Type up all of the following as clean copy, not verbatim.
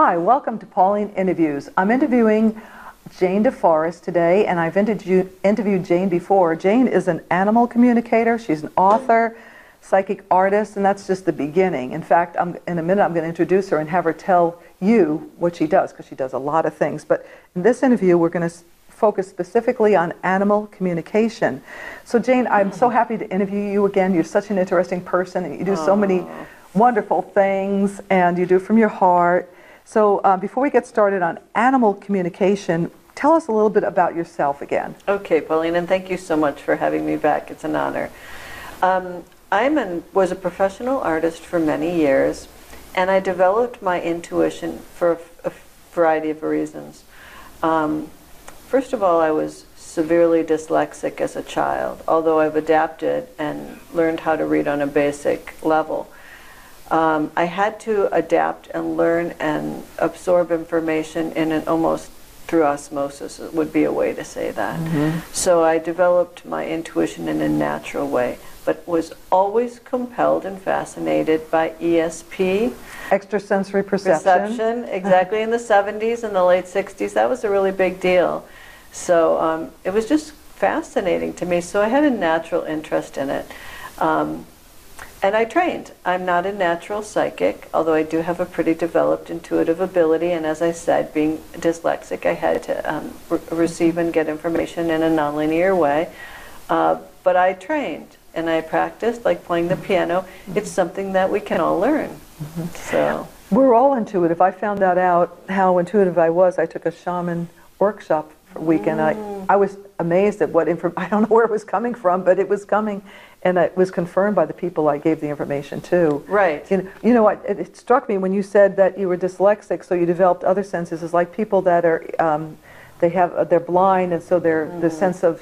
Hi, welcome to Pauline Interviews. I'm interviewing Jane DeForest today, and I've interviewed Jane before. Jane is an animal communicator. She's an author, psychic artist, and that's just the beginning. In fact, in a minute I'm going to introduce her and have her tell you what she does, because she does a lot of things. But in this interview, we're going to focus specifically on animal communication. So Jane, I'm so happy to interview you again. You're such an interesting person, and you do so many wonderful things, and you do it from your heart. So before we get started on animal communication, tell us a little bit about yourself again. Okay, Pauline, and thank you so much for having me back. It's an honor. I was a professional artist for many years, and I developed my intuition for a variety of reasons. First of all, I was severely dyslexic as a child, although I've adapted and learned how to read on a basic level. I had to adapt and learn and absorb information in an almost through osmosis, it would be a way to say that. So I developed my intuition in a natural way, but was always compelled and fascinated by ESP. Extrasensory perception. Exactly, in the 70s and the late 60s, that was a really big deal. So it was just fascinating to me, so I had a natural interest in it. And I trained. I'm not a natural psychic, although I do have a pretty developed intuitive ability, and as I said, being dyslexic, I had to receive and get information in a nonlinear way. But I trained, and I practiced, like playing the piano. It's something that we can all learn. So we're all intuitive. I found that out, how intuitive I was. I took a shaman workshop for a weekend. I was amazed at what I don't know where it was coming from, but it was coming. And it was confirmed by the people I gave the information to. Right. You know what? It struck me when you said that you were dyslexic, so you developed other senses. It's like people that are, they're blind, and so their sense of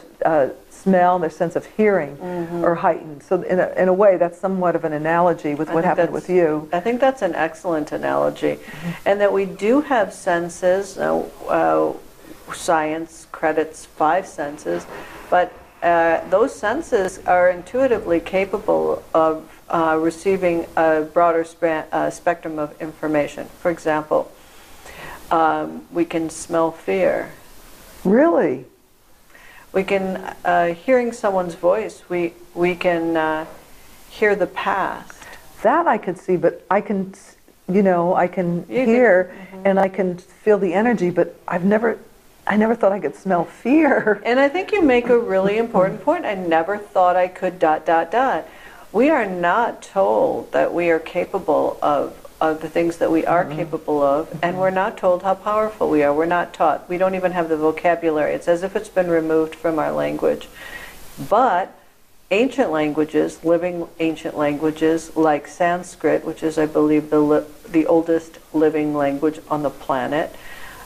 smell and their sense of hearing are heightened. So in a way, that's somewhat of an analogy with what happened with you. I think that's an excellent analogy, and that we do have senses. Science credits 5 senses, but those senses are intuitively capable of receiving a broader spectrum of information. For example, we can smell fear. Really? We can, hearing someone's voice, we can hear the past. That I could see, but I can, I can hear and I can feel the energy, but I never thought I could smell fear. And I think you make a really important point. I never thought I could ... We are not told that we are capable of the things that we are capable of, and we're not told how powerful we are. We're not taught. We don't even have the vocabulary. It's as if it's been removed from our language. But ancient languages, living ancient languages like Sanskrit, which is, I believe, the oldest living language on the planet,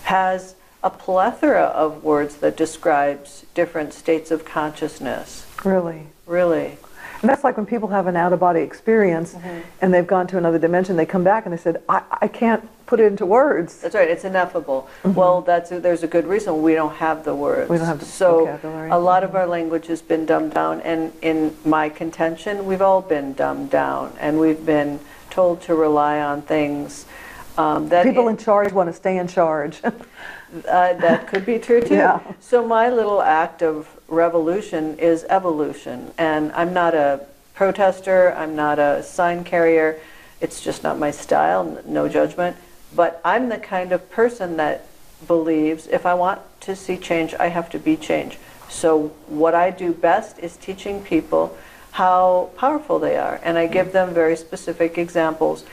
has a plethora of words that describes different states of consciousness. Really? Really. And that's like when people have an out-of-body experience and they've gone to another dimension, they come back and they said, I can't put it into words. That's right, it's ineffable. Well, there's a good reason we don't have the words. We don't have the vocabulary. So a lot of our language has been dumbed down, and in my contention, we've all been dumbed down, and we've been told to rely on things that people in charge want to stay in charge. That could be true too. Yeah. So my little act of revolution is evolution, and I'm not a protester, I'm not a sign carrier, it's just not my style, no judgment, but I'm the kind of person that believes if I want to see change, I have to be change. So what I do best is teaching people how powerful they are, and I give them very specific examples,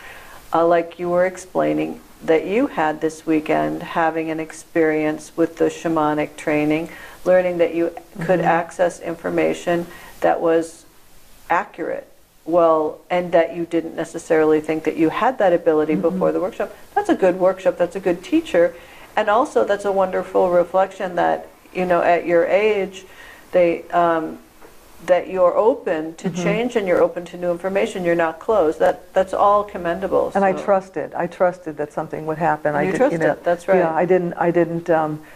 like you were explaining that you had this weekend, having an experience with the shamanic training, learning that you could access information that was accurate, well, and that you didn't necessarily think that you had that ability before the workshop. That's a good workshop, that's a good teacher, and also that's a wonderful reflection that, at your age, that you're open to change and you're open to new information. You're not closed. That's all commendable. And I trusted that something would happen. You trusted. That's right. Yeah, I didn't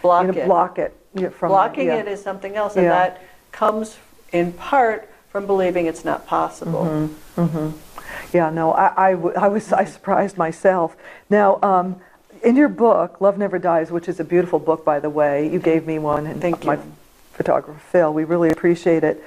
block it. From blocking it is something else, and that comes in part from believing it's not possible. Yeah, no, I surprised myself. Now, in your book, Love Never Dies, which is a beautiful book, by the way, you gave me one, and Thank my you. photographer, Phil, we really appreciate it.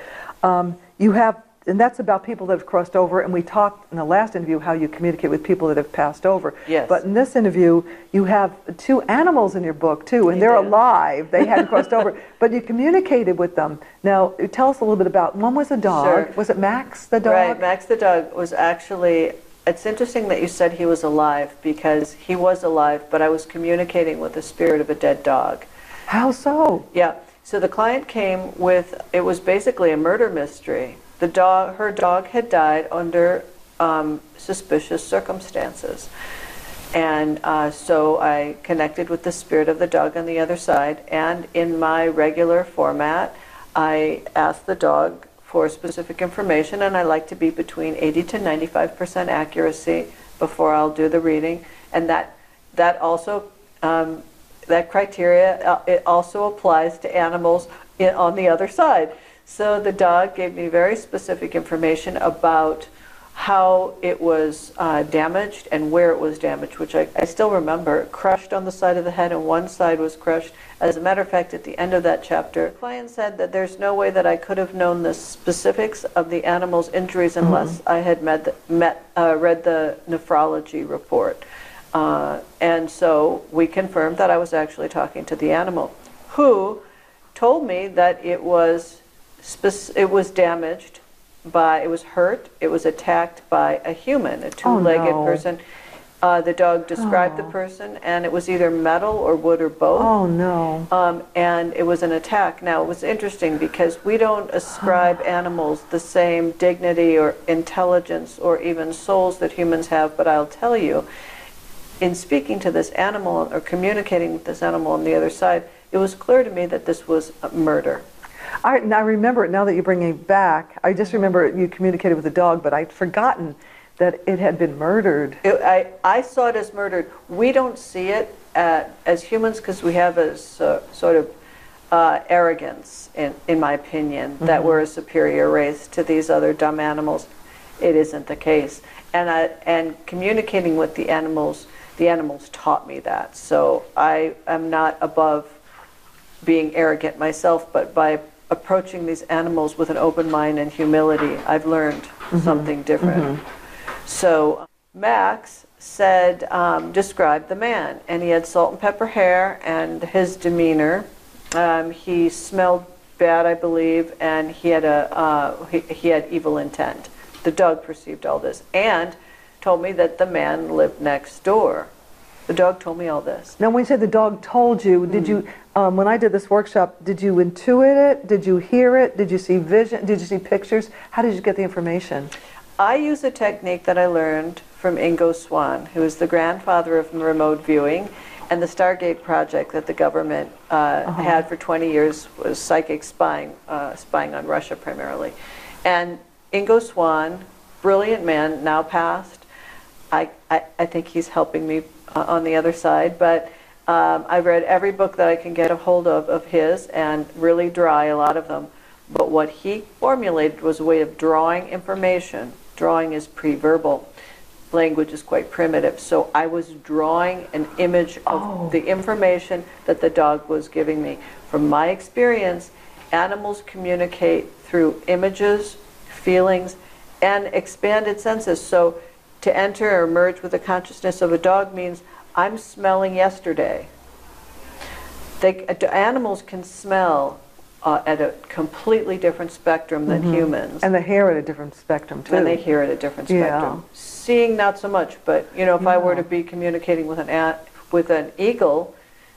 You have, and that's about people that have crossed over, and we talked in the last interview how you communicate with people that have passed over. Yes. But in this interview, you have 2 animals in your book, too, and they're alive. They hadn't crossed over, but you communicated with them. Now, tell us a little bit about, one was a dog. Sure. Was it Max, the dog? Right, Max the dog was actually, it's interesting that you said he was alive, because he was alive, but I was communicating with the spirit of a dead dog. How so? Yeah, so the client came with, it was basically a murder mystery. Her dog had died under suspicious circumstances. And so I connected with the spirit of the dog on the other side, and in my regular format, I asked the dog for specific information, and I like to be between 80 to 95% accuracy before I'll do the reading. And that also, that criteria, it also applies to animals on the other side. So the dog gave me very specific information about how it was damaged and where it was damaged, which I still remember. Crushed on the side of the head, and one side was crushed. As a matter of fact, at the end of that chapter, the client said that there's no way that I could have known the specifics of the animal's injuries unless I had read the nephrology report. And so we confirmed that I was actually talking to the animal, who told me that it was damaged by, it was hurt, it was attacked by a human, a two-legged person. The dog described the person, and it was either metal or wood or both. Oh, no. And it was an attack. Now, it was interesting because we don't ascribe animals the same dignity or intelligence or even souls that humans have, but I'll tell you, in speaking to this animal or communicating with this animal on the other side, it was clear to me that this was a murder. I remember it now that you bring it back. I just remember you communicated with the dog, but I'd forgotten that it had been murdered. I saw it as murdered. We don't see it as humans because we have a sort of arrogance, in my opinion, that we're a superior race to these other dumb animals. It isn't the case. And communicating with the animals taught me that. So I am not above being arrogant myself, but by approaching these animals with an open mind and humility, I've learned something different. So Max said, describe the man, and he had salt and pepper hair, and his demeanor, he smelled bad, I believe, and he had he had evil intent. The dog perceived all this, and told me that the man lived next door. The dog told me all this. Now, when you said the dog told you, did you, when I did this workshop, did you intuit it? Did you hear it? Did you see vision? Did you see pictures? How did you get the information? I use a technique that I learned from Ingo Swann, who is the grandfather of remote viewing, and the Stargate project that the government had for 20 years was psychic spying, spying on Russia primarily. And Ingo Swann, brilliant man, now passed. I think he's helping me on the other side, but I've read every book that I can get a hold of his, and really dry, a lot of them. But what he formulated was a way of drawing information. Drawing is pre-verbal. Language is quite primitive. So I was drawing an image of the information that the dog was giving me. From my experience, animals communicate through images, feelings, and expanded senses. So to enter or merge with the consciousness of a dog means I'm smelling yesterday. Animals can smell at a completely different spectrum than humans. And they hear at a different spectrum, too. And they hear at a different spectrum. Seeing, not so much, but, you know, if I were to be communicating with an eagle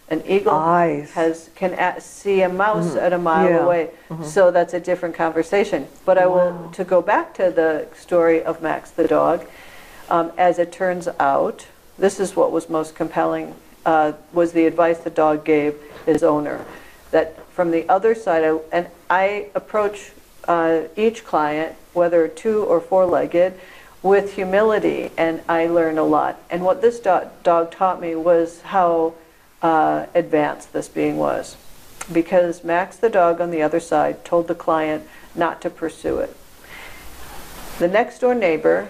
can see a mouse at a mile away. So that's a different conversation. But I will, to go back to the story of Max the dog, as it turns out, this is what was most compelling, was the advice the dog gave his owner. That from the other side, I approach each client, whether 2- or 4-legged, with humility, and I learn a lot. And what this dog taught me was how advanced this being was. Because Max the dog on the other side told the client not to pursue it. The next door neighbor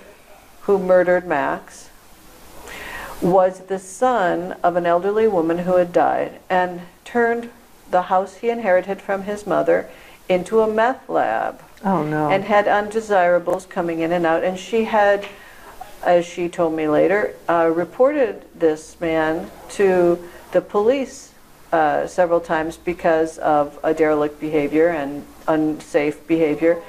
who murdered Max was the son of an elderly woman who had died and turned the house he inherited from his mother into a meth lab. Oh, no. And had undesirables coming in and out. And she had, as she told me later, reported this man to the police several times because of a derelict behavior and unsafe behavior.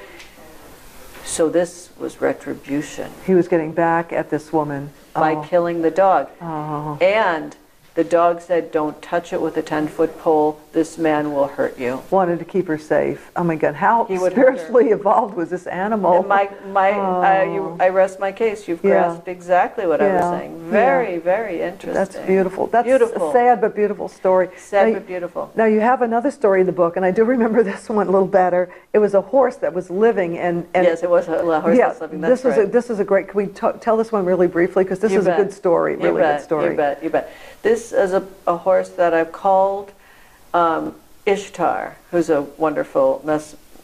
So this was retribution. He was getting back at this woman. By killing the dog. Oh. And the dog said, don't touch it with a 10-foot pole. This man will hurt you. Wanted to keep her safe. Oh my God, how He would spiritually evolved was this animal? And I rest my case. You've grasped exactly what I was saying. Very, very interesting. That's beautiful. That's beautiful. a sad but beautiful story. Sad but beautiful. Now you have another story in the book, and I do remember this one a little better. It was a horse that was living, and yes, it was a horse that was living. That's right. This is a great. Can we tell this one really briefly, because this is a good story, really good story. You bet. You bet. This is a horse that I've called Ishtar, who's a wonderful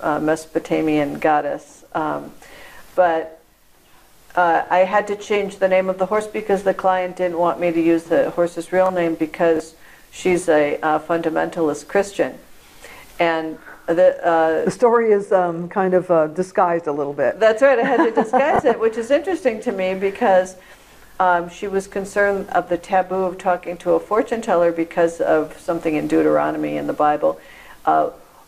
Mesopotamian goddess. But I had to change the name of the horse because the client didn't want me to use the horse's real name because she's a fundamentalist Christian. And the story is kind of disguised a little bit. That's right. I had to disguise it, which is interesting to me because she was concerned of the taboo of talking to a fortune teller because of something in Deuteronomy in the Bible.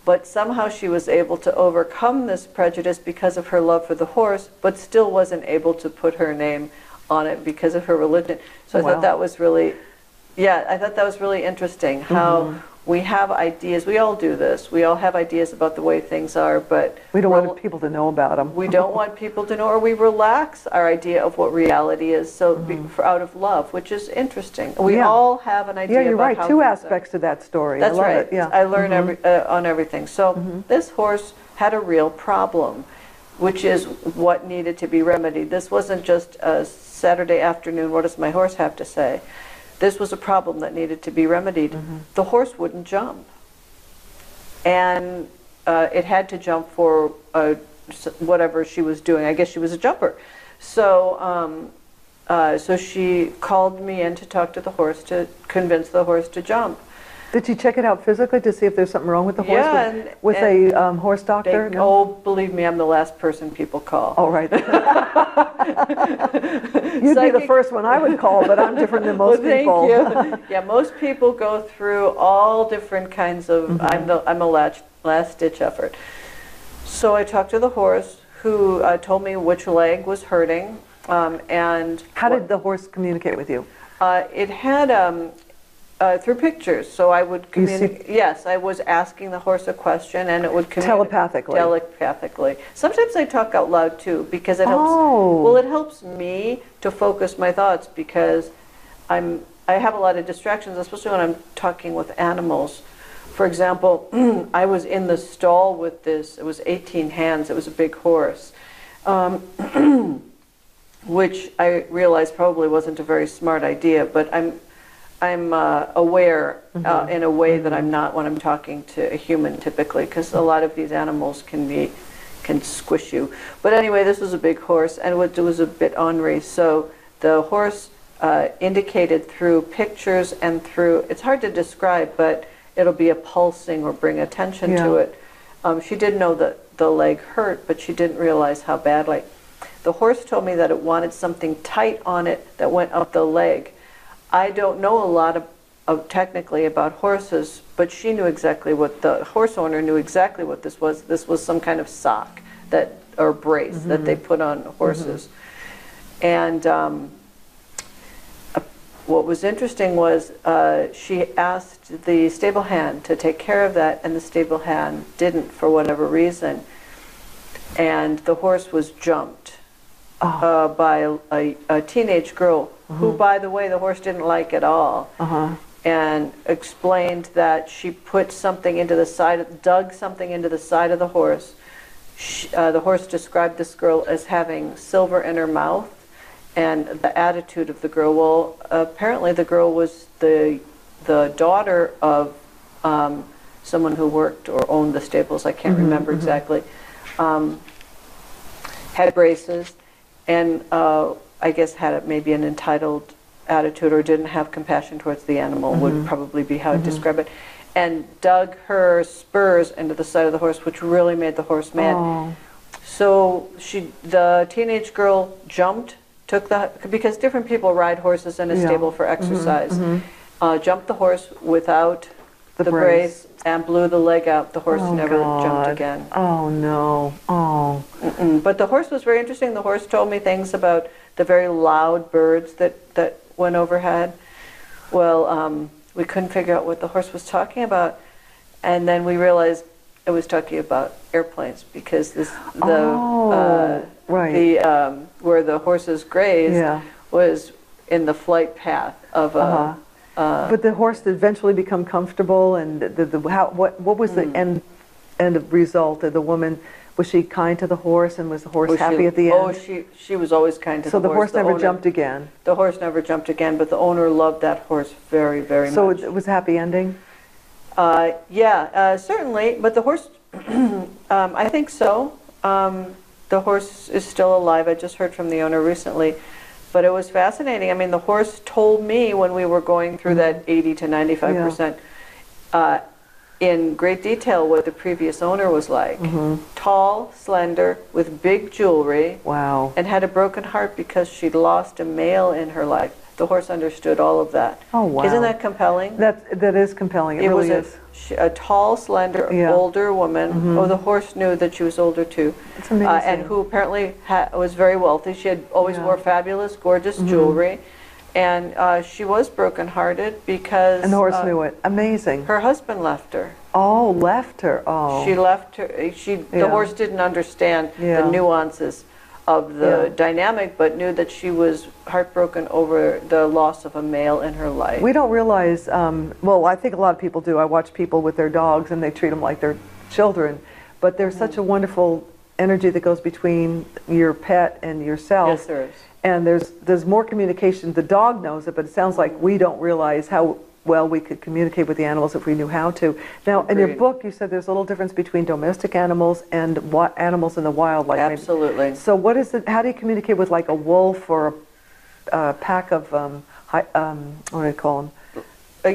But somehow she was able to overcome this prejudice because of her love for the horse, but still wasn't able to put her name on it because of her religion. So I thought that was really, I thought that was really interesting how we have ideas. We all do this. We all have ideas about the way things are, but we don't want people to know about them. We don't want people to know, or we relax our idea of what reality is, so out of love, which is interesting. We all have an idea. Yeah, you're about right. How Two aspects to that story. That's right. It. Yeah. I learn on everything. So this horse had a real problem, which is what needed to be remedied. This wasn't just a Saturday afternoon, what does my horse have to say? This was a problem that needed to be remedied. The horse wouldn't jump. And it had to jump for whatever she was doing. I guess she was a jumper. So, so she called me in to talk to the horse to convince the horse to jump. Did you check it out physically to see if there's something wrong with the horse? Yeah, with a horse doctor? No? Oh, believe me, I'm the last person people call. Oh, right. You'd be the first one I would call, but I'm different than most people. Thank you. Yeah, most people go through all different kinds of. I'm a last-ditch effort. So I talked to the horse, who told me which leg was hurting, and how did the horse communicate with you? It had. Through pictures, so I would communicate. Yes, I was asking the horse a question, and it would communicate telepathically. Sometimes I talk out loud too, because it helps. Well, it helps me to focus my thoughts because I have a lot of distractions, especially when I'm talking with animals. For example, I was in the stall with this. It was 18 hands. It was a big horse, which I realized probably wasn't a very smart idea, but I'm aware in a way that I'm not when I'm talking to a human typically, because a lot of these animals can squish you. But anyway, this was a big horse, and it was a bit ornery. So the horse indicated through pictures and through, it's hard to describe, but it'll be a pulsing or bring attention to it. She did know that the leg hurt, but she didn't realize how badly. The horse told me that it wanted something tight on it that went up the leg. I don't know a lot of technically about horses, but she knew exactly what the horse owner knew exactly what this was. This was some kind of sock or brace that they put on horses. And what was interesting was she asked the stable hand to take care of that, and the stable hand didn't for whatever reason. And the horse was jumped by a teenage girl who, by the way, the horse didn't like at all, and explained that she put something into the side, dug something into the side of the horse. The horse described this girl as having silver in her mouth, and the attitude of the girl. Well, apparently the girl was the daughter of someone who worked or owned the stables. I can't remember exactly. Had braces, and I guess had maybe an entitled attitude or didn't have compassion towards the animal, would probably be how I'd describe it, and dug her spurs into the side of the horse, which really made the horse mad. Oh. So the teenage girl jumped, because different people ride horses in a stable for exercise, jumped the horse without the brace and blew the leg out. The horse never jumped again. Oh, no. Oh. But the horse was very interesting. The horse told me things about the very loud birds that went overhead. Well, we couldn't figure out what the horse was talking about, and then we realized it was talking about airplanes, because where the horses grazed was in the flight path of a. But the horse did eventually become comfortable, and what was the end result of the woman? Was she kind to the horse, and was the horse happy at the end? Oh, she was always kind to the horse. So the horse never jumped again? The horse never jumped again, but the owner loved that horse very, very much. So it was a happy ending? Yeah, certainly, but the horse, I think so. The horse is still alive. I just heard from the owner recently. But it was fascinating. I mean, the horse told me when we were going through that 80 to 95%, in great detail what the previous owner was like. Tall, slender, with big jewelry. Wow. And had a broken heart because she'd lost a male in her life. The horse understood all of that. Oh, wow. Isn't that compelling? That is compelling. It really is. A tall, slender, older woman. Oh, the horse knew that she was older too. It's amazing. And who apparently was very wealthy. She had always wore fabulous, gorgeous jewelry. And she was brokenhearted because... And the horse knew it. Amazing. Her husband left her. Oh, left her. Oh. She left her. The horse didn't understand the nuances of the dynamic, but knew that she was heartbroken over the loss of a male in her life. We don't realize, well, I think a lot of people do. I watch people with their dogs and they treat them like they're children, but there's such a wonderful energy that goes between your pet and yourself. Yes, there is. And there's more communication. The dog knows it, but it sounds like we don't realize how well we could communicate with the animals if we knew how to. Now, in your book, you said there's a little difference between domestic animals and animals in the wild. Like absolutely. So what is it? How do you communicate with like a wolf or a pack of what do you call them?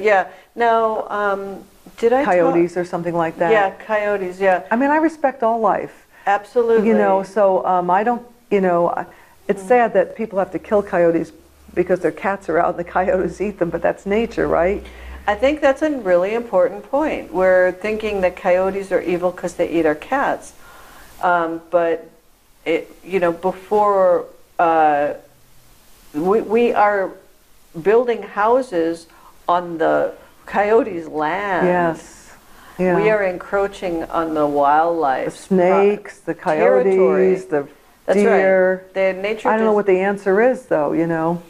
Yeah. Now, did I coyotes or something like that? Yeah, coyotes. Yeah. I mean, I respect all life. Absolutely. You know, so I don't. You know, it's sad that people have to kill coyotes because their cats are out and the coyotes eat them, but that's nature, right? I think that's a really important point. We're thinking that coyotes are evil because they eat our cats, but before we are building houses on the coyotes' land. Yes. Yeah. We are encroaching on the wildlife. The snakes, the coyotes, the That's deer. Right. The nature. I don't know what the answer is, though. You know.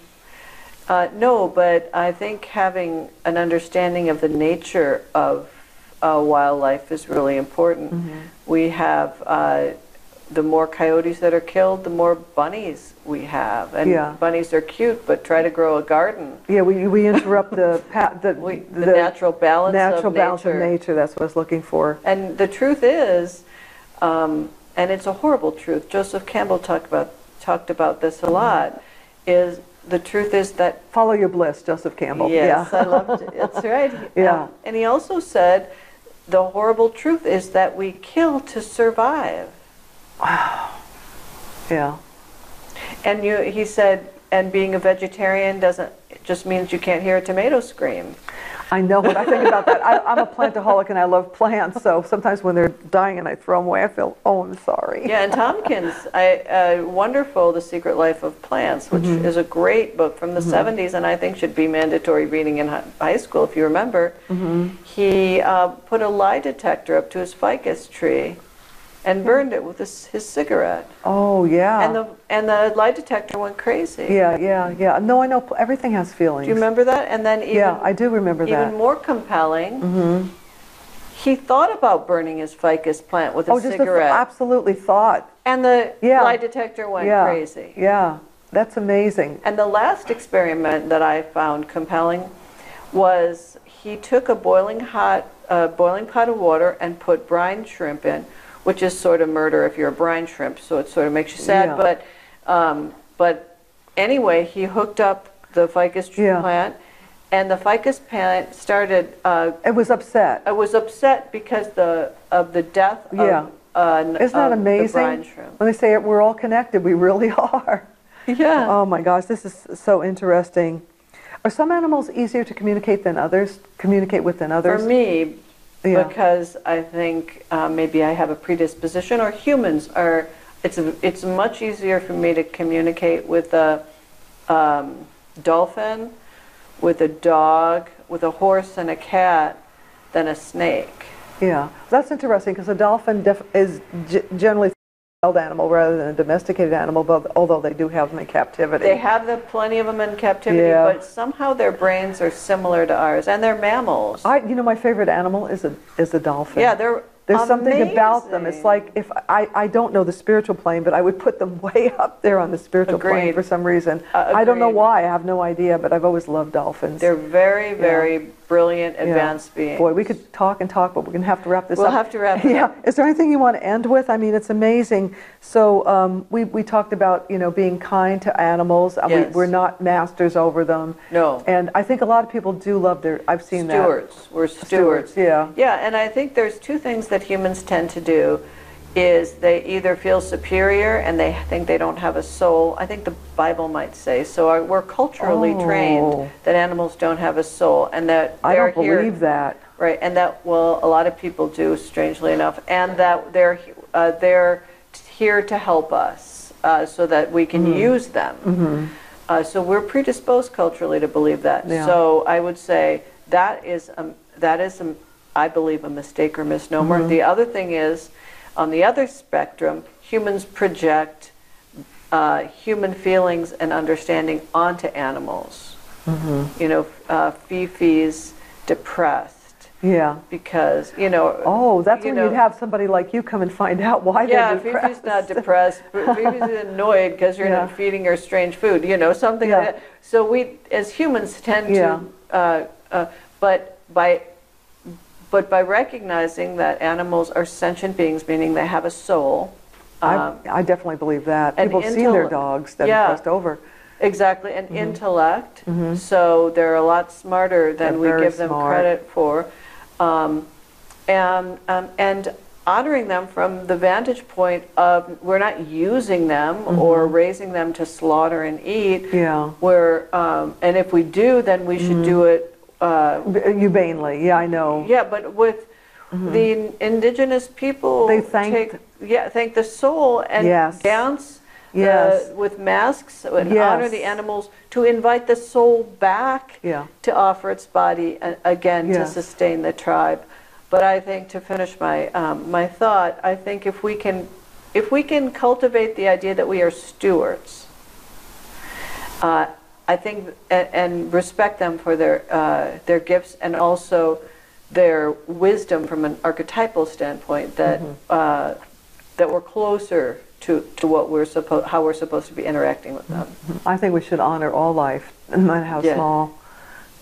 No, but I think having an understanding of the nature of wildlife is really important. We have the more coyotes that are killed, the more bunnies we have, and bunnies are cute, but try to grow a garden. Yeah, we interrupt the natural balance of nature. That's what I was looking for. And the truth is, and it's a horrible truth. Joseph Campbell talked about this a lot. The truth is that... Follow your bliss, Joseph Campbell. Yes, I loved it. That's right. Yeah. And he also said, the horrible truth is that we kill to survive. Wow. Yeah. And he said, and being a vegetarian just means you can't hear a tomato scream. I know what I think about that. I'm a plantaholic and I love plants, so sometimes when they're dying and I throw them away, I feel, oh, I'm sorry. Yeah, and Tompkins, wonderful, The Secret Life of Plants, which is a great book from the 70s and I think should be mandatory reading in high school, if you remember. He put a lie detector up to his ficus tree and burned it with his cigarette. Oh, yeah. And the lie detector went crazy. Yeah. No, I know. Everything has feelings. Do you remember that? And then I do remember that. Even more compelling, he thought about burning his ficus plant with a cigarette. Absolutely thought. And the lie detector went crazy. Yeah, that's amazing. And the last experiment that I found compelling was he took a boiling pot of water and put brine shrimp in, which is sort of murder if you're a brine shrimp, so it sort of makes you sad. But anyway, he hooked up the ficus Yeah. plant. And the ficus plant started. It was upset. I was upset because of the death Yeah. of, Isn't that of amazing? the brine shrimp. When they say we're all connected, we really are. Yeah. Oh my gosh, this is so interesting. Are some animals easier to communicate with than others? For me, Yeah. because I think maybe I have a predisposition, or humans are. It's much easier for me to communicate with a dolphin, with a dog, with a horse and a cat than a snake. Yeah, that's interesting because a dolphin is generally a wild animal rather than a domesticated animal, but although they do have them in captivity. They have plenty of them in captivity, Yeah. but somehow their brains are similar to ours, and they're mammals. My favorite animal is a dolphin. Yeah, they're There's something about them. It's amazing. like if I don't know the spiritual plane, but I would put them way up there on the spiritual plane Agreed. for some reason. I don't know Agreed. why. I have no idea, but I've always loved dolphins. They're very, very brilliant, advanced beings. Boy, we could talk and talk, but we're going to have to wrap this up. We'll have to wrap it Yeah. up. Is there anything you want to end with? I mean, it's amazing. So we talked about, being kind to animals. Yes. We're not masters over them. No. And I think a lot of people do love I've seen that. Stewards. We're stewards. Yeah. Yeah, and I think there's two things that humans tend to do is they either feel superior and they think they don't have a soul. I think the Bible might say so. We're culturally trained that animals don't have a soul, and that I they're don't here, believe that. right? And that a lot of people do, strangely enough, and that they're here to help us so that we can use them. So we're predisposed culturally to believe that. Yeah. So I would say that is I believe a mistake or misnomer. The other thing is, on the other spectrum, humans project human feelings and understanding onto animals. Fifi's depressed. Yeah. Because, Oh, that's when you'd have somebody like you come and find out why they're depressed. Fifi's not depressed. Fifi's annoyed because you're not feeding her strange food, something like that. So we, as humans, tend to, but by recognizing that animals are sentient beings, meaning they have a soul. I definitely believe that. and People have seen their dogs that have crossed over. Exactly, and intellect. So they're a lot smarter than we give them credit for. And honoring them from the vantage point of we're not using them or raising them to slaughter and eat. Yeah. And if we do, then we should do it humanely. Yeah, I know. Yeah, but with the indigenous people, they thank the soul and dance with masks and honor the animals to invite the soul back to offer its body again to sustain the tribe. But I think, to finish my my thought, I think if we can cultivate the idea that we are stewards, I think, and respect them for their gifts and also their wisdom from an archetypal standpoint, that that we're closer to what how we're supposed to be interacting with them. I think we should honor all life, no matter how small.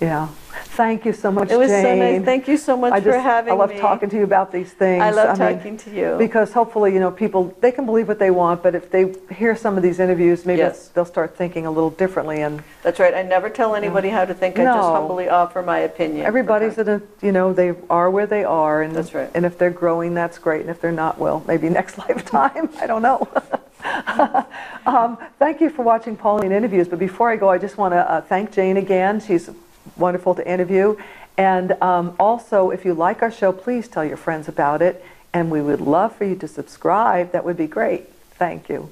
Yeah. Thank you so much, Jane. It was so nice. Thank you so much for having me. I love talking to you about these things. I love talking to you. Because hopefully, people, they can believe what they want, but if they hear some of these interviews, maybe they'll start thinking a little differently. And that's right. I never tell anybody how to think. I just humbly offer my opinion. Everybody's they are where they are. And that's right. And if they're growing, that's great. And if they're not, well, maybe next lifetime. I don't know. Thank you for watching Pauline Interviews. But before I go, I just want to thank Jane again. She's wonderful to interview. And also, if you like our show, please tell your friends about it. And we would love for you to subscribe. That would be great. Thank you.